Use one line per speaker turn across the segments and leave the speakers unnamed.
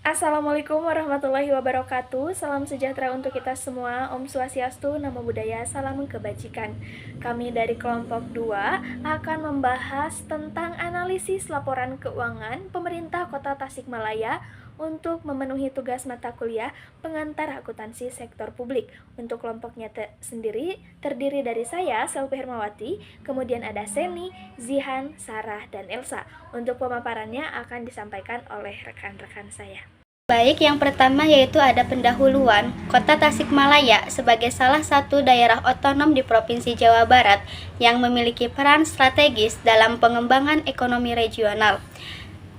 Assalamualaikum warahmatullahi wabarakatuh. Salam sejahtera untuk kita semua. Om Swastiastu, Namo Buddhaya, salam kebajikan. Kami dari kelompok 2 akan membahas tentang analisis laporan keuangan pemerintah Kota Tasikmalaya untuk memenuhi tugas mata kuliah pengantar akuntansi sektor publik. Untuk kelompoknya sendiri terdiri dari saya, Selvi Hermawati, kemudian ada Seni, Zihan, Sarah, dan Elsa. Untuk pemaparannya akan disampaikan oleh rekan-rekan saya.
Baik, yang pertama yaitu ada pendahuluan Kota Tasikmalaya sebagai salah satu daerah otonom di Provinsi Jawa Barat yang memiliki peran strategis dalam pengembangan ekonomi regional.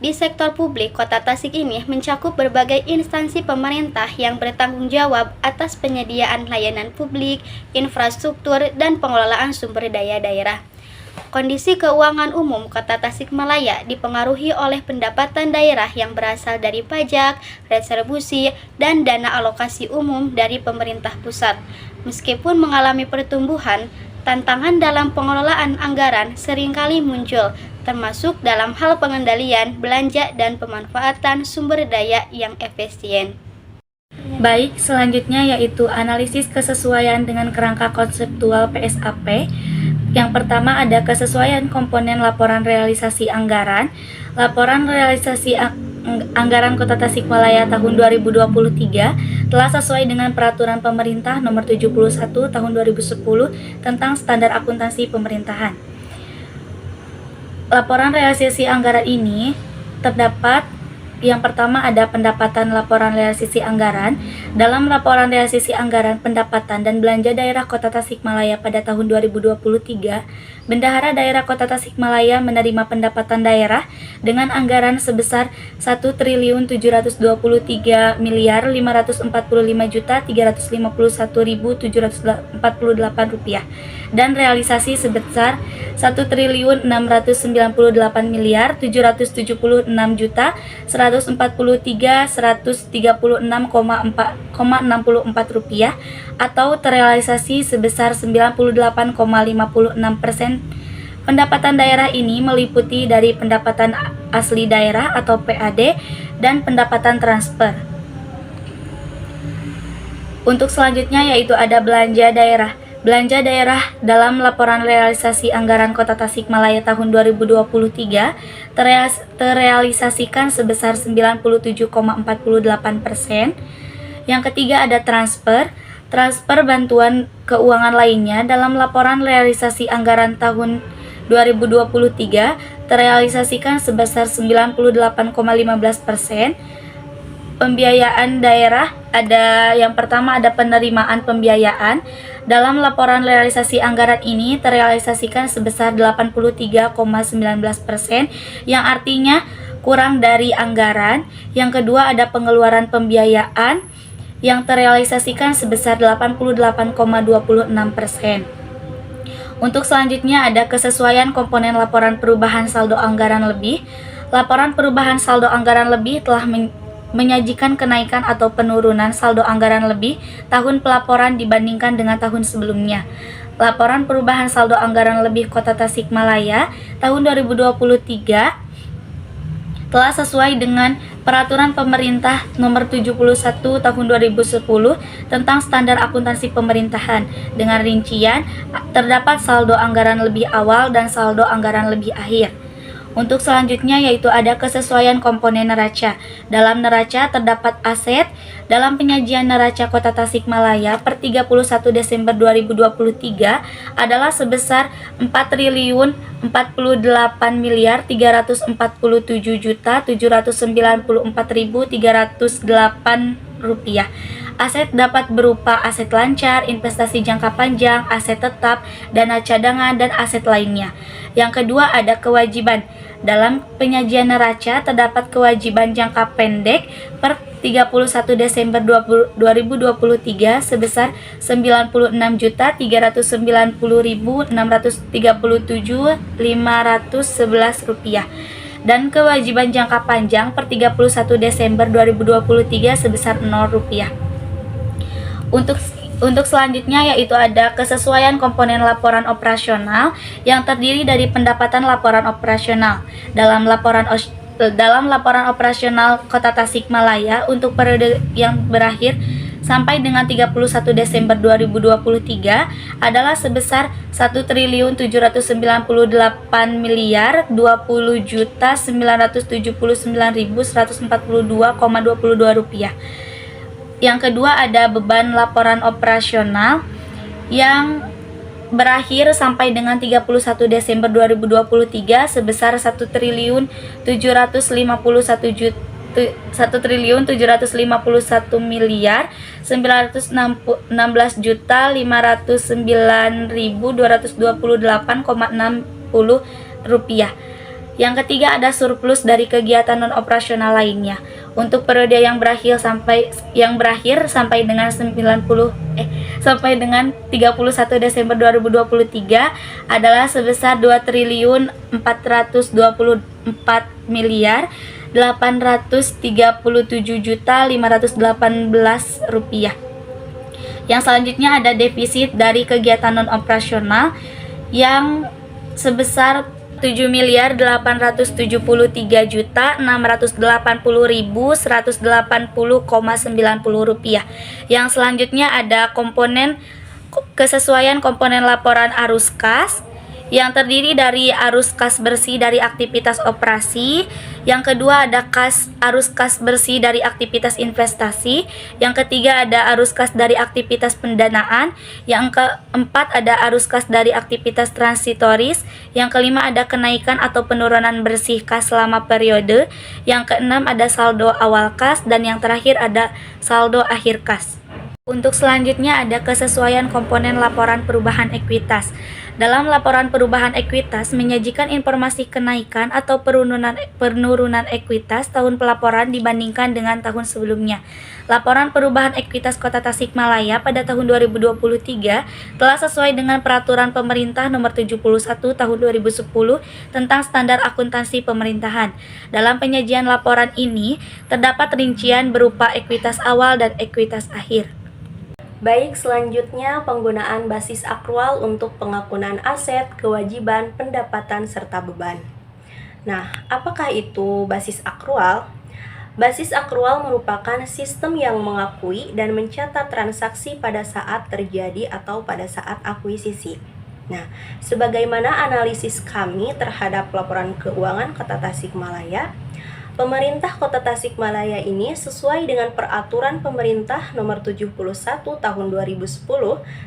Di sektor publik, Kota Tasik ini mencakup berbagai instansi pemerintah yang bertanggung jawab atas penyediaan layanan publik, infrastruktur, dan pengelolaan sumber daya daerah. Kondisi keuangan umum Kota Tasikmalaya dipengaruhi oleh pendapatan daerah yang berasal dari pajak, retribusi, dan dana alokasi umum dari pemerintah pusat. Meskipun mengalami pertumbuhan, tantangan dalam pengelolaan anggaran seringkali muncul, termasuk dalam hal pengendalian belanja dan pemanfaatan sumber daya yang efisien.
Baik, selanjutnya yaitu analisis kesesuaian dengan kerangka konseptual PSAP. Yang pertama ada kesesuaian komponen laporan realisasi anggaran. Laporan realisasi anggaran Kota Tasikmalaya tahun 2023 telah sesuai dengan peraturan pemerintah nomor 71 tahun 2010 tentang standar akuntansi pemerintahan. Laporan realisasi anggaran ini terdapat yang pertama ada pendapatan laporan realisasi anggaran. Dalam laporan realisasi anggaran pendapatan dan belanja daerah Kota Tasikmalaya pada tahun 2023, Bendahara Daerah Kota Tasikmalaya menerima pendapatan daerah dengan anggaran sebesar Rp1.345.351.748 dan realisasi sebesar Rp1.698.743.134 atau terrealisasi sebesar 98,56%. Pendapatan daerah ini meliputi dari pendapatan asli daerah atau PAD dan pendapatan transfer. Untuk selanjutnya yaitu ada belanja daerah. Belanja daerah dalam laporan realisasi anggaran Kota Tasikmalaya tahun 2023 terrealisasikan sebesar 97,48%. Yang ketiga ada transfer. Transfer bantuan keuangan lainnya dalam laporan realisasi anggaran tahun 2023 terrealisasikan sebesar 98,15%. Pembiayaan daerah ada yang pertama ada penerimaan pembiayaan. Dalam laporan realisasi anggaran ini terrealisasikan sebesar 83,19%, yang artinya kurang dari anggaran. Yang kedua ada pengeluaran pembiayaan yang terrealisasikan sebesar 88,26%. Untuk selanjutnya ada kesesuaian komponen laporan perubahan saldo anggaran lebih. Laporan perubahan saldo anggaran lebih telah menyajikan kenaikan atau penurunan saldo anggaran lebih tahun pelaporan dibandingkan dengan tahun sebelumnya. Laporan perubahan saldo anggaran lebih Kota Tasikmalaya tahun 2023 telah sesuai dengan Peraturan Pemerintah Nomor 71 Tahun 2010 tentang Standar Akuntansi Pemerintahan. Dengan rincian, terdapat saldo anggaran lebih awal dan saldo anggaran lebih akhir. Untuk selanjutnya yaitu ada kesesuaian komponen neraca. Dalam neraca terdapat aset. Dalam penyajian neraca Kota Tasikmalaya per 31 Desember 2023 adalah sebesar Rp4.048.397.794.308. Aset dapat berupa aset lancar, investasi jangka panjang, aset tetap, dana cadangan, dan aset lainnya. Yang kedua ada kewajiban. Dalam penyajian neraca terdapat kewajiban jangka pendek per 31 Desember 2023 sebesar Rp96.637.511 dan kewajiban jangka panjang per 31 Desember 2023 sebesar Rp0. Untuk selanjutnya yaitu ada kesesuaian komponen laporan operasional yang terdiri dari pendapatan laporan operasional. Dalam laporan dalam laporan operasional Kota Tasikmalaya untuk periode yang berakhir sampai dengan 31 Desember 2023 adalah sebesar 1.719.979.142,22 rupiah. Yang kedua ada beban laporan operasional yang berakhir sampai dengan 31 Desember 2023 sebesar 1.719.529.228,60 rupiah. Yang ketiga ada surplus dari kegiatan non operasional lainnya. Untuk periode yang berakhir sampai dengan 31 Desember 2023 adalah sebesar 2.437.837.518 rupiah. Yang selanjutnya ada defisit dari kegiatan non operasional yang sebesar 7.873.680.180,90 rupiah. Yang selanjutnya ada kesesuaian komponen laporan arus kas yang terdiri dari arus kas bersih dari aktivitas operasi. Yang kedua ada arus kas bersih dari aktivitas investasi. Yang ketiga ada arus kas dari aktivitas pendanaan. Yang keempat ada arus kas dari aktivitas transitoris. Yang kelima ada kenaikan atau penurunan bersih kas selama periode. Yang keenam ada saldo awal kas. Dan yang terakhir ada saldo akhir kas. Untuk selanjutnya ada kesesuaian komponen laporan perubahan ekuitas. Dalam laporan perubahan ekuitas menyajikan informasi kenaikan atau penurunan ekuitas tahun pelaporan dibandingkan dengan tahun sebelumnya. Laporan perubahan ekuitas Kota Tasikmalaya pada tahun 2023 telah sesuai dengan Peraturan Pemerintah Nomor 71 Tahun 2010 tentang Standar Akuntansi Pemerintahan. Dalam penyajian laporan ini terdapat rincian berupa ekuitas awal dan ekuitas akhir.
Baik, selanjutnya penggunaan basis akrual untuk pengakuan aset, kewajiban, pendapatan, serta beban. Nah, apakah itu basis akrual? Basis akrual merupakan sistem yang mengakui dan mencatat transaksi pada saat terjadi atau pada saat akuisisi. Nah, sebagaimana analisis kami terhadap laporan keuangan Kota Tasikmalaya, Pemerintah Kota Tasikmalaya ini sesuai dengan Peraturan Pemerintah Nomor 71 Tahun 2010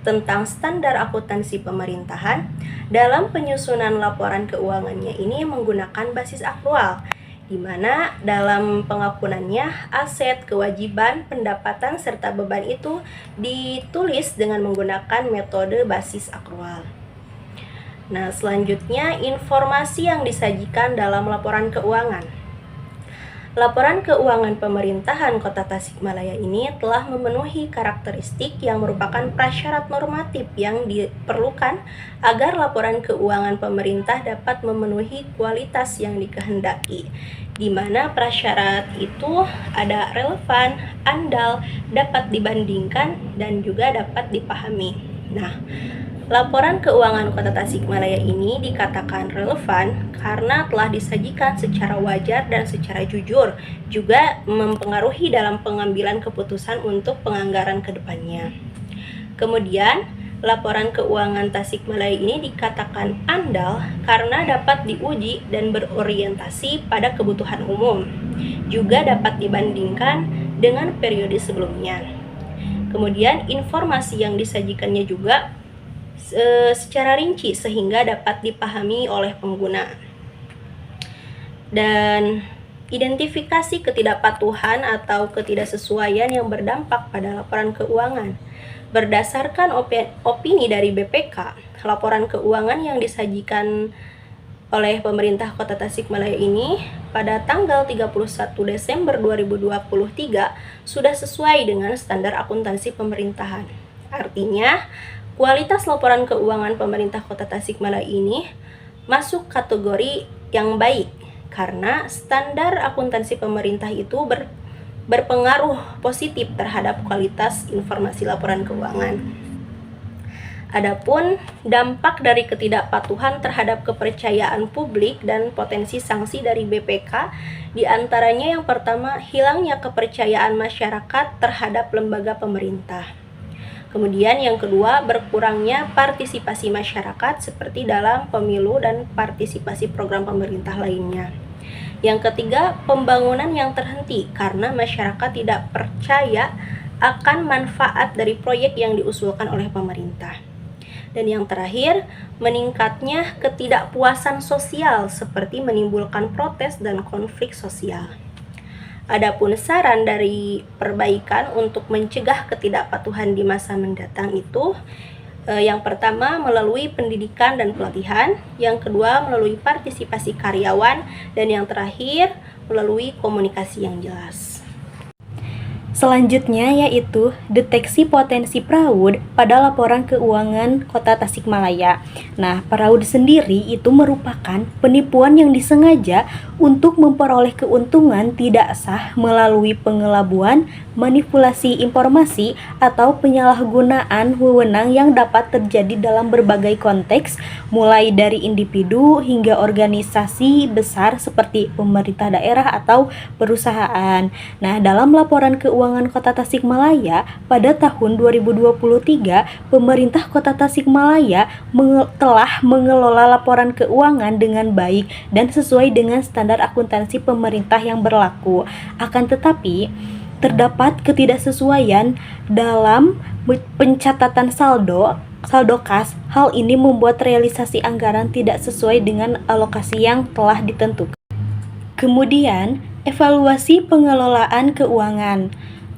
tentang Standar Akuntansi Pemerintahan. Dalam penyusunan laporan keuangannya ini menggunakan basis akrual, di mana dalam pengakunannya aset, kewajiban, pendapatan, serta beban itu ditulis dengan menggunakan metode basis akrual. Nah, selanjutnya informasi yang disajikan dalam laporan keuangan. Laporan keuangan pemerintahan Kota Tasikmalaya ini telah memenuhi karakteristik yang merupakan prasyarat normatif yang diperlukan agar laporan keuangan pemerintah dapat memenuhi kualitas yang dikehendaki, di mana prasyarat itu ada relevan, andal, dapat dibandingkan, dan juga dapat dipahami. Nah, laporan keuangan Kota Tasikmalaya ini dikatakan relevan karena telah disajikan secara wajar dan secara jujur, juga mempengaruhi dalam pengambilan keputusan untuk penganggaran ke depannya. Kemudian, laporan keuangan Tasikmalaya ini dikatakan andal karena dapat diuji dan berorientasi pada kebutuhan umum, juga dapat dibandingkan dengan periode sebelumnya. Kemudian, informasi yang disajikannya juga secara rinci sehingga dapat dipahami oleh pengguna. Dan identifikasi ketidakpatuhan atau ketidaksesuaian yang berdampak pada laporan keuangan. Berdasarkan opini dari BPK, laporan keuangan yang disajikan oleh pemerintah Kota Tasikmalaya ini pada tanggal 31 Desember 2023 sudah sesuai dengan standar akuntansi pemerintahan. Artinya, kualitas laporan keuangan pemerintah Kota Tasikmalaya ini masuk kategori yang baik karena standar akuntansi pemerintah itu berpengaruh positif terhadap kualitas informasi laporan keuangan. Adapun dampak dari ketidakpatuhan terhadap kepercayaan publik dan potensi sanksi dari BPK, diantaranya yang pertama, hilangnya kepercayaan masyarakat terhadap lembaga pemerintah. Kemudian yang kedua, berkurangnya partisipasi masyarakat seperti dalam pemilu dan partisipasi program pemerintah lainnya. Yang ketiga, pembangunan yang terhenti karena masyarakat tidak percaya akan manfaat dari proyek yang diusulkan oleh pemerintah. Dan yang terakhir, meningkatnya ketidakpuasan sosial seperti menimbulkan protes dan konflik sosial. Adapun saran dari perbaikan untuk mencegah ketidakpatuhan di masa mendatang itu, yang pertama melalui pendidikan dan pelatihan, yang kedua melalui partisipasi karyawan, dan yang terakhir melalui komunikasi yang jelas.
Selanjutnya yaitu deteksi potensi PRAUD pada laporan keuangan Kota Tasikmalaya. Nah, PRAUD sendiri itu merupakan penipuan yang disengaja untuk memperoleh keuntungan tidak sah melalui pengelabuan, manipulasi informasi, atau penyalahgunaan wewenang yang dapat terjadi dalam berbagai konteks, mulai dari individu hingga organisasi besar seperti pemerintah daerah atau perusahaan. Nah, dalam laporan keuangan Kota Tasikmalaya pada tahun 2023, pemerintah Kota Tasikmalaya telah mengelola laporan keuangan dengan baik dan sesuai dengan standar akuntansi pemerintah yang berlaku. Akan tetapi, terdapat ketidaksesuaian dalam pencatatan saldo kas. Hal ini membuat realisasi anggaran tidak sesuai dengan alokasi yang telah ditentukan. Kemudian, evaluasi pengelolaan keuangan.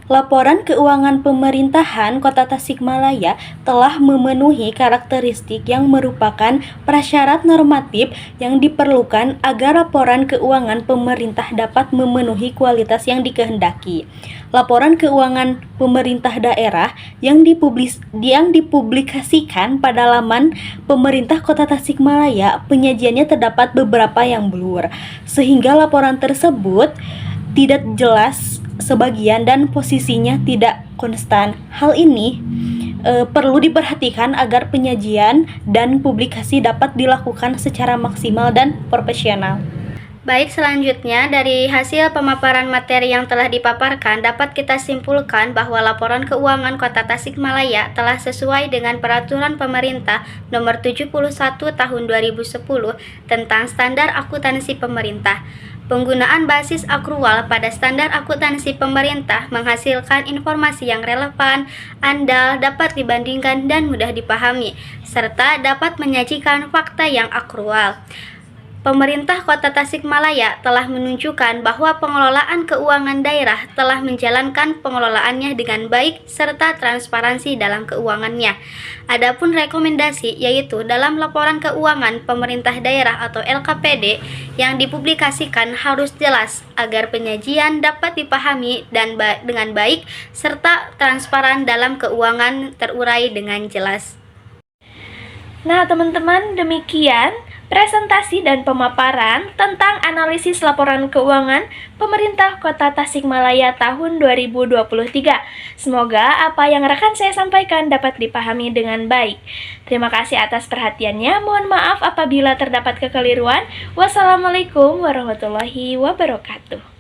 Laporan keuangan pemerintahan Kota Tasikmalaya telah memenuhi karakteristik yang merupakan prasyarat normatif yang diperlukan agar laporan keuangan pemerintah dapat memenuhi kualitas yang dikehendaki. Laporan keuangan pemerintah daerah yang dipublikasikan pada laman pemerintah Kota Tasikmalaya, penyajiannya terdapat beberapa yang blur, sehingga laporan tersebut tidak jelas sebagian dan posisinya tidak konstan. Hal ini perlu diperhatikan agar penyajian dan publikasi dapat dilakukan secara maksimal dan profesional.
Baik, selanjutnya dari hasil pemaparan materi yang telah dipaparkan dapat kita simpulkan bahwa laporan keuangan Kota Tasikmalaya telah sesuai dengan peraturan pemerintah nomor 71 tahun 2010 tentang standar akuntansi pemerintah. Penggunaan basis akrual pada standar akuntansi pemerintah menghasilkan informasi yang relevan, andal, dapat dibandingkan dan mudah dipahami, serta dapat menyajikan fakta yang akrual. Pemerintah Kota Tasikmalaya telah menunjukkan bahwa pengelolaan keuangan daerah telah menjalankan pengelolaannya dengan baik serta transparansi dalam keuangannya. Adapun rekomendasi yaitu dalam laporan keuangan pemerintah daerah atau LKPD yang dipublikasikan harus jelas agar penyajian dapat dipahami dan dengan baik serta transparan dalam keuangan terurai dengan jelas.
Nah, teman-teman, demikian presentasi dan pemaparan tentang analisis laporan keuangan pemerintah Kota Tasikmalaya tahun 2023. Semoga apa yang rekan saya sampaikan dapat dipahami dengan baik. Terima kasih atas perhatiannya. Mohon maaf apabila terdapat kekeliruan. Wassalamualaikum warahmatullahi wabarakatuh.